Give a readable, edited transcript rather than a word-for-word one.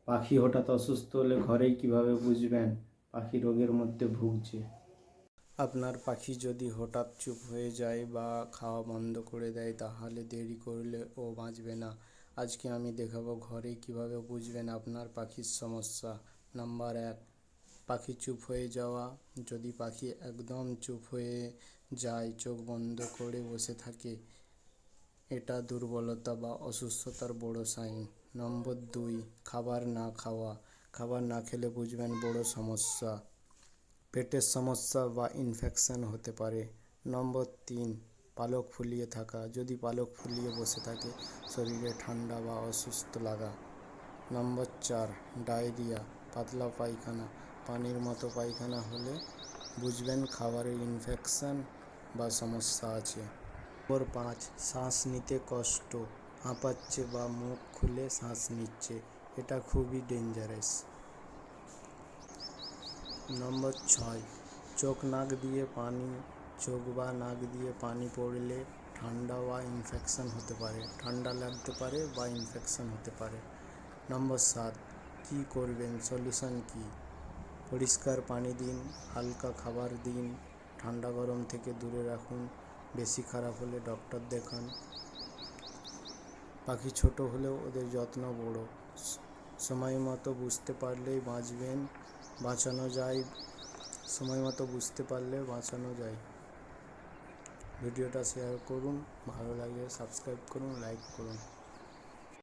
পাখি হঠাৎ অসুস্থ হলে ঘরেই কিভাবে বুঝবেন পাখি রোগের মধ্যে ভুগছে। আপনার পাখি যদি হঠাৎ চুপ হয়ে যায় বা খাওয়া বন্ধ করে দেয় তাহলে দেরি করলে ও বাঁচবে না। আজকে আমি দেখাবো ঘরেই কিভাবে বুঝবেন আপনার পাখির সমস্যা। নাম্বার 1, পাখি চুপ হয়ে যাওয়া। যদি পাখি একদম চুপ হয়ে যায়, চোখ বন্ধ করে বসে থাকে, এটা দুর্বলতা বা অসুস্থতার বড় সাইন। নম্বর 2, খাবার না খাওয়া। খাবার না খেলে বুঝবেন বড় সমস্যা, পেটের সমস্যা বা ইনফেকশন হতে পারে। নম্বর 3, পালক ফুলিয়ে থাকা। যদি পালক ফুলিয়ে বসে থাকে, শরীরে ঠান্ডা বা অসুস্থ লাগা। নম্বর 4, ডায়রিয়া, পাতলা পায়খানা, পানির মতো পায়খানা হলে বুঝবেন খাবারে ইনফেকশন বা সমস্যা আছে। নম্বর 5, শ্বাস নিতে কষ্ট, হাঁপাচ্ছে বা মুখ খুলে শ্বাস নিচ্ছে, এটা খুবই ডেঞ্জারাস। নম্বর 6, চোখ বা নাক দিয়ে পানি পড়লে ঠান্ডা বা ইনফেকশন হতে পারে, ঠান্ডা লাগতে পারে বা ইনফেকশন হতে পারে। নম্বর 7, কী করবেন, সলিউশন কী? পরিষ্কার পানি দিন, হালকা খাবার দিন, ঠান্ডা গরম থেকে দূরে রাখুন, বেশি খারাপ হলে ডক্টর দেখান। পাখি ছোট হলেও ওদের যত্ন বড়। সময় মতো বুঝতে পারলেই বাঁচানো যায়। ভিডিওটা শেয়ার করুন, ভালো লাগলে সাবস্ক্রাইব করুন, লাইক করুন।